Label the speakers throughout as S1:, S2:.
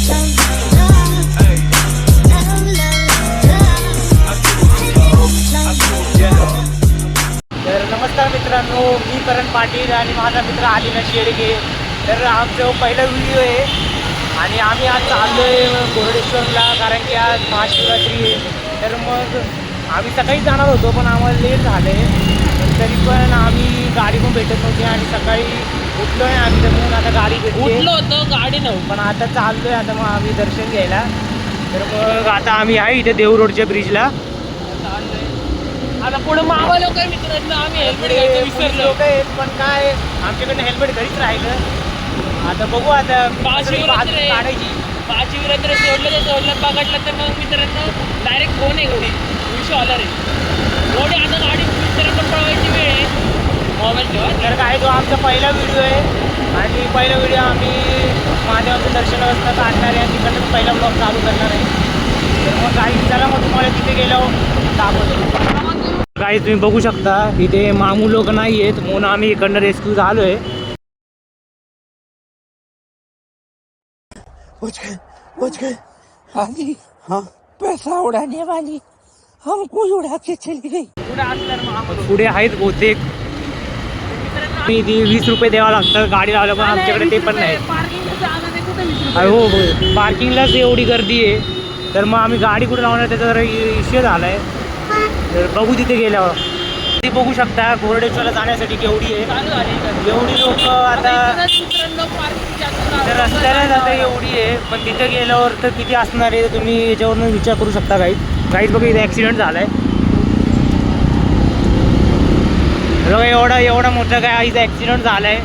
S1: तर नमस्कार मित्रांनो, मी करण पाटील आणि माझा मित्र आदिनाथ शेळके. तर आमचा पहिला व्हिडिओ आहे आणि आम्ही आज चाललो आहे मुरुडेश्वरला, कारण की आज महाशिवरात्री आहे. तर मग आम्ही सकाळी जाणार होतो पण आम्हाला लेट झालं आहे. तरी पण आम्ही गाडी पण भेटत नव्हती आणि सकाळी उठलो आहे आम्ही, तर म्हणून आता गाडी भेटली.
S2: उठलो होतो गाडी नव्हती
S1: पण आता चाललो आहे. आता मग आम्ही दर्शन घ्यायला. तर मग आता आम्ही आहे इथे देव रोडच्या ब्रिजला.
S2: आता पुढे मावा लोक मित्रांनो, आम्ही हेल्मेट घ्यायचं विसरलो.
S1: लोक आहेत पण काय आमच्याकडनं हेल्मेट घरीच राहिलं. आता बघू आता
S2: महाशिवरात्री
S1: काढायची.
S2: महाशिवरात्री सोडलं पकडलं तर मग मित्रांनो डायरेक्ट फोन आहे घरी विषय आला रे. एवढी आता गाडी मित्रांनो पळवायची वेळ आहे. मोबाईल ठेवा.
S1: तर काय तो आमचा पहिला व्हिडिओ आहे आणि पहिला व्हिडिओ आम्ही महादेवाचं दर्शनावस्था काढणार आहे. तिकडनं पहिला ब्लॉग चालू करणार आहे. तर मग काही चला मग तुम्हाला तिथे गेल्यावर दाखवतो. काही तुम्ही बघू शकता इथे मामू लोक नाही आहेत म्हणून आम्ही इकडनं रेस्क्यू झालो आहे.
S3: बच गए आली हाँ पैसा उड़ाने वाली हमको उड़ा के चली गई.
S1: पुढे आहेत बहुतेक. मी ती 20 रुपये द्यावं लागतं गाडी लावलं, पण आमच्याकडे ते पण नाही. हो हो, पार्किंगलाच एवढी गर्दी आहे. तर मग आम्ही गाडी कुठे लावणार त्याचा जरा इश्यू झाला आहे. तर बघू तिथे गेल्यावर. ते बघू शकता मुरुडेश्वरला जाण्यासाठी केवढी आहे, एवढी लोक आता रस्त्याला जाता एवढी आहे. पण तिथं गेल्यावर तर किती असणार आहे तुम्ही याच्यावरून विचार करू शकता. काहीच बघा इथे ॲक्सिडेंट झाला आहे बघा. एवढा मोठा काय इथं ॲक्सिडेंट झाला आहे.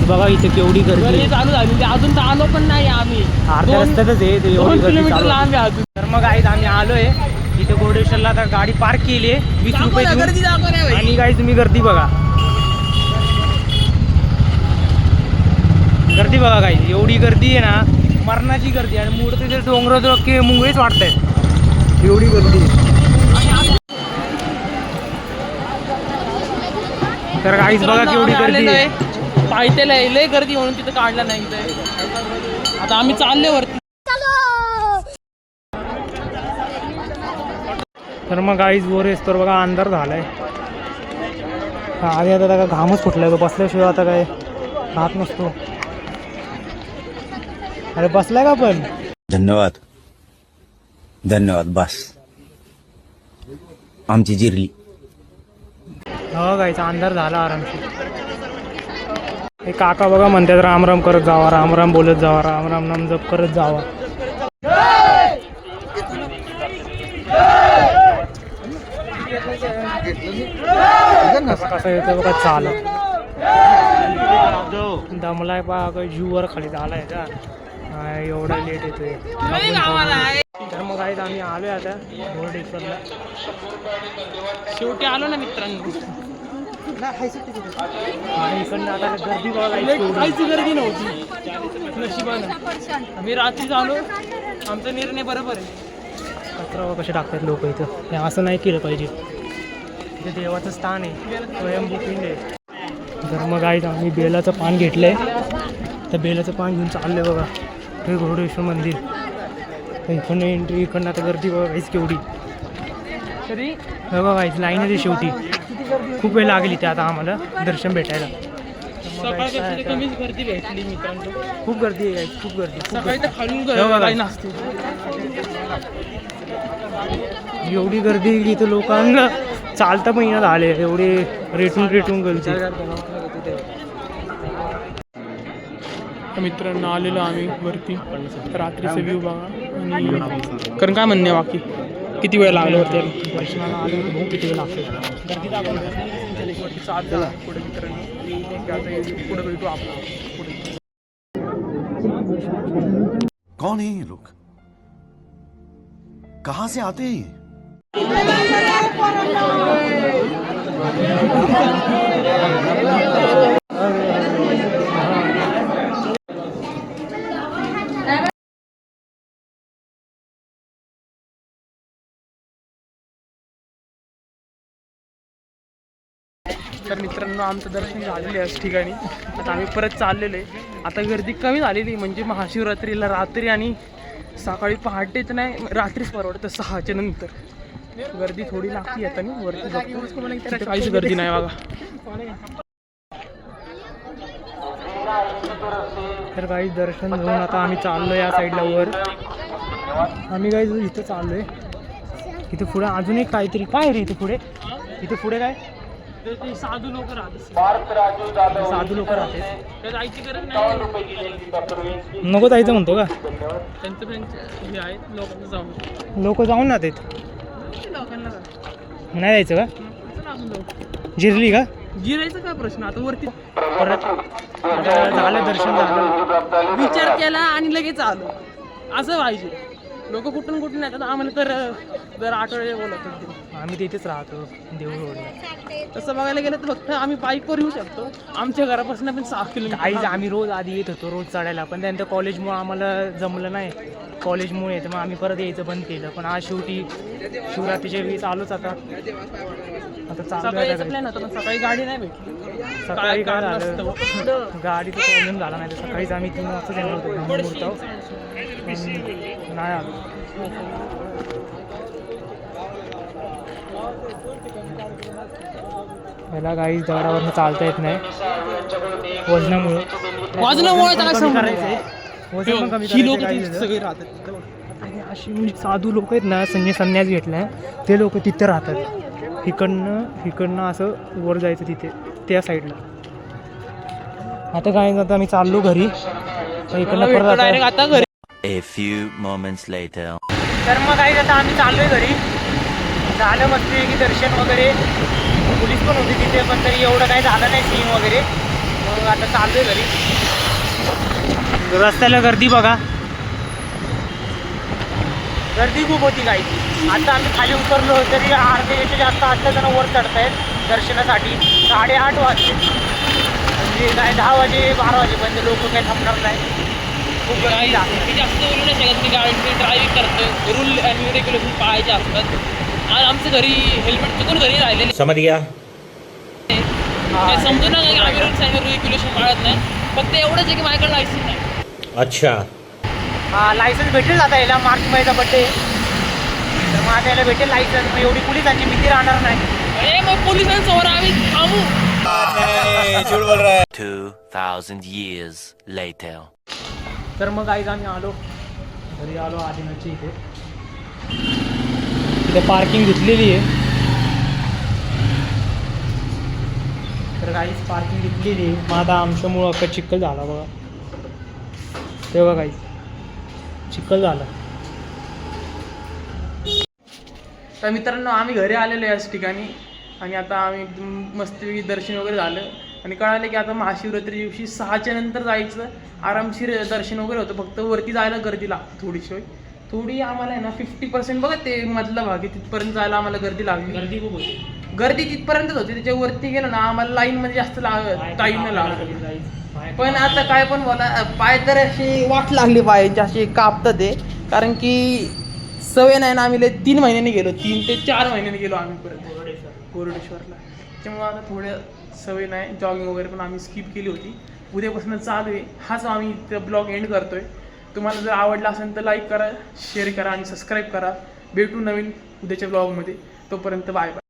S1: बघा इथे केवढी गर्दी
S2: चालू झाली. अजून तर आलो पण नाही आम्ही.
S1: अर्ध्या रस्त्यातच आहे ते,
S2: 2 किलोमीटर लांब आहे अजून.
S1: तर मग आम्ही आलो आहे इथे मुरुडेश्वरला. आता गाडी पार्क केली आहे 20 रुपये देऊन. आणि काही तुम्ही गर्दी बघा, गर्दी बघा काही एवढी गर्दी आहे ना, मरणाची गर्दी. आणि मूर्ती ते डोंगर मुंगळीच वाटत आहेत एवढी गर्दी. तर काहीच बघा केवढी गर्दी आहे.
S2: पायथ्याला लय गर्दी म्हणून तिथं काढला नाही. आता आम्ही चालले वरती.
S1: तर मग गाईज वर येतो बघा अंधार झालाय. आधी आता का घामच फुटलाय. तो बसल्याशिवाय आता काय राहत नसतो. अरे बसलाय का पण.
S4: धन्यवाद धन्यवाद. बस आमची जिरली.
S1: हो गायचा अंधार झाला आरामशीर. हे काका बघा म्हणतात राम राम करत जावा, राम राम बोलत जावा, राम राम नाम जप करत जावा. कसं येतं बघा चालत. दमलाय पा जीवर खाली झालाय का एवढा लेट येतोय. तर मग आहेत आम्ही आलोय आता मुरुडेश्वरला.
S2: शेवटी आलो ना मित्रांनो.
S1: इकडनं आता गर्दी
S2: काहीच गर्दी नव्हती नशिबानं. आम्ही रात्री आलो. आमचा निर्णय बरोबर आहे.
S1: कचरा कसे टाकतात लोक इथं. हे असं नाही केलं पाहिजे. इथे देवाचं स्थान आहे, स्वयंभू पिंड आहे. तर मग आहेत आम्ही बेलाचं पान घेतलंय. तर बेलाचं पान घेऊन चाललंय बघा हे मुरुडेश्वर मंदिर. तर इकडनं एंट्री. इकडनं आता गर्दी बघा काहीच केवढी.
S2: तरी
S1: बघा काहीच लाईन आहे शेवटी. खूप वेळ लागली ते आता आम्हाला दर्शन भेटायला.
S2: सकाळपेक्षा कमीच गर्दी भेटली मित्रांनो.
S1: खूप गर्दी आहे, खूप गर्दी.
S2: सकाळी तर खालून लाईन असते.
S1: एवढी गर्दी की इथं लोकांना चालता पण येणं आले. एवढे रेटून गर्दी.
S2: मित्रांनो आलेलो आम्ही वरती. रात्रीचा व्ह्यू बघा. आणि कारण काय म्हणणे बाकी किती वेळ लागला वरती
S1: दर्शनाला आले भाऊ किती वेळ लागतो. गर्दी
S2: पुढे मित्रांनो पुढे भेटू आपण.
S5: कौन है ये लोग, कहां से आते हैं?
S2: तर मित्रांनो आमचं दर्शन झालेलं आहे याच ठिकाणी. आता आम्ही परत चाललेलो आहे. आता गर्दी कमी झालेली म्हणजे महाशिवरात्रीला रात्री आणि सकाळी पहाटेच नाही, रात्रीच परवडतं 6च्या नंतर. गर्दी थोडी लागती आता मी वरती बघतो, तिथे काहीच गर्दी नाही बघा. तर काही दर्शन घेऊन आता आम्ही चाललो या साईडला वर. आम्ही काही इथं चाललो आहे. इथे पुढे अजून एक काहीतरी काय रे इथे पुढे, इथे पुढे काय साधू लोक राहतात. साधू लोक राहतात, जायची गरज नाही. नको जायचं म्हणतो का, त्यांचं आहेत लोक जाऊन ना देत, नाही जायचं का, जिरली का, जिरायचं काय प्रश्न. आता वरती परत झालं दर्शन झालं, विचार केला आणि लगेच आलो, असं पाहिजे. लोक कुठून येतात, आम्हाला तर दर आठवडे बोलत आम्ही तिथेच राहतो देऊळ रोडला. तसं बघायला गेलं तर फक्त आम्ही बाईकवर येऊ शकतो, आमच्या घरापासून पण 6 किलोमीटर. काहीच आम्ही रोज आधी येत होतो रोज चढायला, पण त्यानंतर कॉलेजमुळे आम्हाला जमलं नाही, कॉलेजमुळे तर मग आम्ही परत यायचं बंद केलं. पण आज शेवटी शिवरात्रीच्या वेळी चालूच आता सकाळी प्लॅन होता, पण सकाळी गाडी नाही भेटली. सकाळी काय झालं, गाडीचा प्रॉब्लेम झाला नाही, तर सकाळीच आम्ही 3 वाजता येणार होतो मुहूर्तावर, नाही आलो. याला काही दगडावरनं चालता येत नाही वजनामुळे कमी करायचंय, वजन पण कमी करायचं. अशी म्हणजे साधू लोक आहेत ना, संन्यास घेतलाय ते लोक तिथे राहतात. इकडनं असं वर जायचं तिथे त्या साईडला. आता काय आता आम्ही चाललो घरी, इकडनं परत डायरेक्ट आता घरी.
S4: A few moments later.
S1: तर मग काही आता आम्ही चाललोय घरी. झालं मस्त की दर्शन वगैरे, पोलीस पण होती तिथे, पण तरी एवढं काही झालं नाही सीन वगैरे. मग आता चाललोय घरी. रस्त्याला गर्दी बघा, गर्दी खूप होती काही. आता आम्ही खाली उतरलो तरी अर्ध्यापेक्षा जास्त 8 जण वर चढतायत दर्शनासाठी. 8:30 वाजले, म्हणजे काय 10 वाजे 12 वाजेपर्यंत लोक काही थांबणार नाही. खूप गर्दी आहे.
S2: मी जास्त बोलू नाही शकत, मी गाडी ड्रायव्हिंग करतोय, रूल अँड रेग्युलेशन पाळायचे असतात. आज आमचं घरी हेल्मेट चुकून घरी राहिलेले,
S4: समझ गया.
S2: समजू नका की आम्ही रूल्स अँड रेग्युलेशन पाळत नाही. फक्त एवढंच आहे की माझ्याकडे लायसन्स नाही.
S4: अच्छा.
S1: हा, लायसन्स भेटेल आता याला. मार्च महिन्याचा बड्डे तर मग आता याला भेटेल लायसन्स. मग एवढी पोलिसांची भीती राहणार नाही.
S2: अरे मग पोलिसांसमोर आम्ही थांबू.
S4: 2000 years later.
S2: तर मग काहीच आम्ही घरी आलो आदिनाथच्या इथे पार्किंग घेतलेली आहे. तर काहीच पार्किंग घेतलेली आहे. मग आता आमच्यामुळं अख्खा चिखल झाला बघा, तेव्हा काहीच चिखल झाला. तर मित्रांनो आम्ही घरी आलेलो याच ठिकाणी, आणि आता आम्ही मस्तपैकी दर्शन वगैरे झालं आणि कळालं की आता महाशिवरात्री दिवशी 6च्या नंतर जायचं. आरामशीर दर्शन वगैरे होतं, फक्त वरती जायला गर्दी लागते थोडी आम्हाला आहे ना 50% बघा ते मधला भाग आहे तिथपर्यंत जायला आम्हाला गर्दी लागली. गर्दी खूप होती, गर्दी तिथपर्यंतच होती. त्याच्या वरती गेलो ना आम्हाला लाईनमध्ये जास्त टाईम नाही लागला. पण आता काय पण बोला, पाय तर अशी वाट लागली पायाची, अशी कापतात ते, कारण की सवय नाही ना. आम्ही 3 महिन्यांनी गेलो, 3 ते 4 महिन्यांनी गेलो आम्ही परत गोरडेश्वरला. त्यामुळे आता थोडं सवय नाही. जॉगिंग वगैरे पण आम्ही स्किप केली होती. उद्यापासून चालू आहे. हाच आम्ही ब्लॉग एंड करतोय. तुम्हाला जर आवडला असेल तर लाईक करा, शेअर करा आणि सबस्क्राईब करा. भेटू नवीन उद्याच्या ब्लॉगमध्ये. तोपर्यंत बाय बाय.